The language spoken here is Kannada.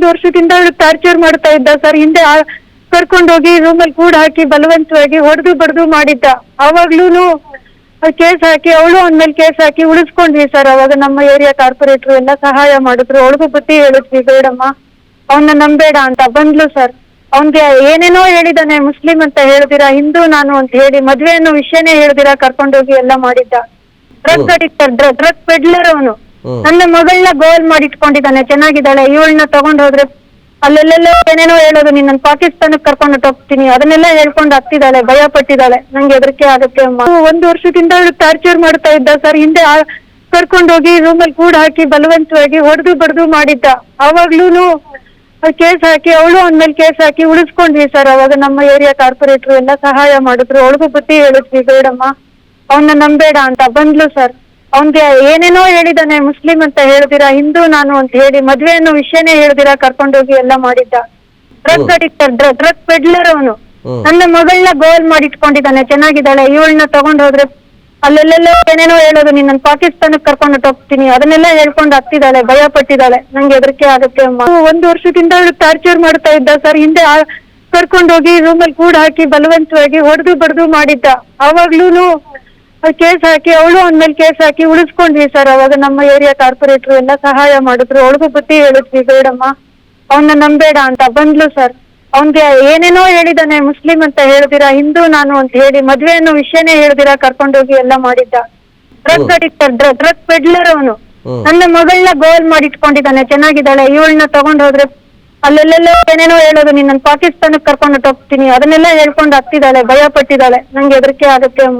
ವರ್ಷದಿಂದ ಟಾರ್ಚರ್ ಮಾಡ್ತಾ ಇದ್ದ ಸರ್. ಹಿಂದೆ ಕರ್ಕೊಂಡೋಗಿ ರೂಮಲ್ಲಿ ಕೂಡ ಹಾಕಿ ಬಲವಂತವಾಗಿ ಹೊಡೆದು ಬಡ್ದು ಮಾಡಿದ್ದ. ಅವಾಗ್ಲೂನು ಕೇಸ್ ಹಾಕಿ ಅವಳು ಅವನ ಮೇಲೆ ಕೇಸ್ ಹಾಕಿ ಉಳಿಸ್ಕೊಂಡ್ವಿ ಸರ್. ಅವಾಗ ನಮ್ಮ ಏರಿಯಾ ಕಾರ್ಪೊರೇಟರ್ ಎಲ್ಲ ಸಹಾಯ ಮಾಡಿದ್ರು. ಅವಳಿಗೂ ಬುದ್ಧಿ ಹೇಳಿದ್ವಿ, ಬೇಡಮ್ಮ ಅವನ್ನ ನಂಬೇಡ ಅಂತ. ಬಂದ್ಲು ಸರ್. ಅವನ್ಗೆ ಏನೇನೋ ಹೇಳಿದಾನೆ, ಮುಸ್ಲಿಂ ಅಂತ ಹೇಳ್ದಿರಾ, ಹಿಂದೂ ನಾನು ಅಂತ ಹೇಳಿ ಮದ್ವೆ ಅನ್ನೋ ವಿಷಯನೇ ಹೇಳ್ದಿರಾ ಕರ್ಕೊಂಡೋಗಿ ಎಲ್ಲ ಮಾಡಿದ್ದ. ಡ್ರಗ್ ಅಡಿಕ್ಟರ್, ಡ್ರಗ್ ಪೆಡ್ಲರ್ ಅವನು. ನನ್ನ ಮಗಳನ್ನ ಗೋಲ್ ಮಾಡಿ ಇಟ್ಕೊಂಡಿದ್ದಾನೆ, ಚೆನ್ನಾಗಿದ್ದಾಳೆ, ಇವಳನ್ನ ತಗೊಂಡ್ ಹೋದ್ರೆ ಅಲ್ಲೆಲ್ಲೆಲ್ಲೋ ಏನೇನೋ ಹೇಳೋದು, ನೀನ್ ಪಾಕಿಸ್ತಾನಕ್ಕೆ ಕರ್ಕೊಂಡು ಹೋಗ್ತೀನಿ ಅದನ್ನೆಲ್ಲ ಹೇಳ್ಕೊಂಡು ಆಗ್ತಿದ್ದಾಳೆ, ಭಯ ಪಟ್ಟಿದ್ದಾಳೆ. ನಂಗೆ ಹೆದರಿಕೆ ಆಗುತ್ತೆ ಅಮ್ಮ. 1 ವರ್ಷದಿಂದ ಟಾರ್ಚರ್ ಮಾಡ್ತಾ ಇದ್ದ ಸರ್. ಹಿಂದೆ ಕರ್ಕೊಂಡೋಗಿ ರೂಮಲ್ಲಿ ಕೂಡ ಹಾಕಿ ಬಲವಂತವಾಗಿ ಹೊಡೆದು ಬಡ್ದು ಮಾಡಿದ್ದ. ಅವಾಗ್ಲೂನು ಕೇಸ್ ಹಾಕಿ ಅವಳು ಅವನ ಮೇಲೆ ಕೇಸ್ ಹಾಕಿ ಉಳಿಸ್ಕೊಂಡ್ವಿ ಸರ್. ಅವಾಗ ನಮ್ಮ ಏರಿಯಾ ಕಾರ್ಪೊರೇಟರ್ ಎಲ್ಲ ಸಹಾಯ ಮಾಡಿದ್ರು. ಅವಳಿಗೂ ಬುದ್ಧಿ ಹೇಳಿದ್ವಿ, ಬೇಡಮ್ಮ ಅವನ್ನ ನಂಬೇಡ ಅಂತ. ಬಂದ್ಲು ಸರ್. ಅವನ್ಗೆ ಏನೇನೋ ಹೇಳಿದಾನೆ, ಮುಸ್ಲಿಂ ಅಂತ ಹೇಳ್ದಿರಾ, ಹಿಂದೂ ನಾನು ಅಂತ ಹೇಳಿ ಮದ್ವೆ ಅನ್ನೋ ವಿಷಯನೇ ಹೇಳ್ದಿರಾ ಕರ್ಕೊಂಡೋಗಿ ಎಲ್ಲ ಮಾಡಿದ್ದ. ಡ್ರಗ್ ಅಡಿಕ್ಟರ್, ಡ್ರಗ್ ಪೆಡ್ಲರ್ ಅವನು. ನನ್ನ ಮಗಳನ್ನ ಗೋಲ್ ಮಾಡಿ ಇಟ್ಕೊಂಡಿದ್ದಾನೆ, ಚೆನ್ನಾಗಿದ್ದಾಳೆ, ಇವಳನ್ನ ತಗೊಂಡ್ ಹೋದ್ರೆ ಅಲ್ಲೆಲ್ಲೆಲ್ಲೋ ಏನೇನೋ ಹೇಳೋದು, ನೀನ್ ಪಾಕಿಸ್ತಾನಕ್ಕೆ ಕರ್ಕೊಂಡು ಹೋಗ್ತೀನಿ ಅದನ್ನೆಲ್ಲ ಹೇಳ್ಕೊಂಡು ಆಗ್ತಿದ್ದಾಳೆ, ಭಯ ಪಟ್ಟಿದ್ದಾಳೆ. ನಂಗೆ ಹೆದರಿಕೆ ಆಗುತ್ತೆ ಅಮ್ಮ. 1 ವರ್ಷದಿಂದ ಟಾರ್ಚರ್ ಮಾಡ್ತಾ ಇದ್ದ ಸರ್. ಹಿಂದೆ ಕರ್ಕೊಂಡೋಗಿ ರೂಮಲ್ಲಿ ಕೂಡ ಹಾಕಿ ಬಲವಂತವಾಗಿ ಹೊಡೆದು ಬಡ್ದು ಮಾಡಿದ್ದ. ಅವಾಗ್ಲೂನು ಕೇಸ್ ಹಾಕಿ ಅವಳು ಅವನ ಮೇಲೆ ಕೇಸ್ ಹಾಕಿ ಉಳಿಸ್ಕೊಂಡ್ವಿ ಸರ್. ಅವಾಗ ನಮ್ಮ ಏರಿಯಾ ಕಾರ್ಪೊರೇಟರ್ ಎಲ್ಲ ಸಹಾಯ ಮಾಡಿದ್ರು. ಅವಳಿಗೂ ಬುದ್ಧಿ ಹೇಳಿದ್ವಿ, ಬೇಡಮ್ಮ ಅವನ್ನ ನಂಬೇಡ ಅಂತ. ಬಂದ್ಲು ಸರ್. ಅವನ್ಗೆ ಏನೇನೋ ಹೇಳಿದಾನೆ, ಮುಸ್ಲಿಂ ಅಂತ ಹೇಳ್ದಿರಾ, ಹಿಂದೂ ನಾನು ಅಂತ ಹೇಳಿ ಮದ್ವೆ ಅನ್ನೋ ವಿಷಯನೇ ಹೇಳ್ದಿರಾ ಕರ್ಕೊಂಡೋಗಿ ಎಲ್ಲ ಮಾಡಿದ್ದ. ಡ್ರಗ್ ಅಡಿಕ್ಟರ್, ಡ್ರಗ್ ಪೆಡ್ಲರ್ ಅವನು. ನನ್ನ ಮಗಳನ್ನ ಗೋಲ್ ಮಾಡಿ ಇಟ್ಕೊಂಡಿದ್ದಾನೆ, ಚೆನ್ನಾಗಿದ್ದಾಳೆ, ಇವಳನ್ನ ತಗೊಂಡ್ ಹೋದ್ರೆ ಅಲ್ಲೆಲ್ಲೆಲ್ಲೋ ಏನೇನೋ ಹೇಳೋದು, ನೀನ್ ಪಾಕಿಸ್ತಾನಕ್ಕೆ ಕರ್ಕೊಂಡು ಹೋಗ್ತೀನಿ ಅದನ್ನೆಲ್ಲ ಹೇಳ್ಕೊಂಡು ಆಗ್ತಿದ್ದಾಳೆ, ಭಯ ಪಟ್ಟಿದ್ದಾಳೆ. ನಂಗೆ ಹೆದರಿಕೆ ಆಗುತ್ತೆ ಅಮ್ಮ.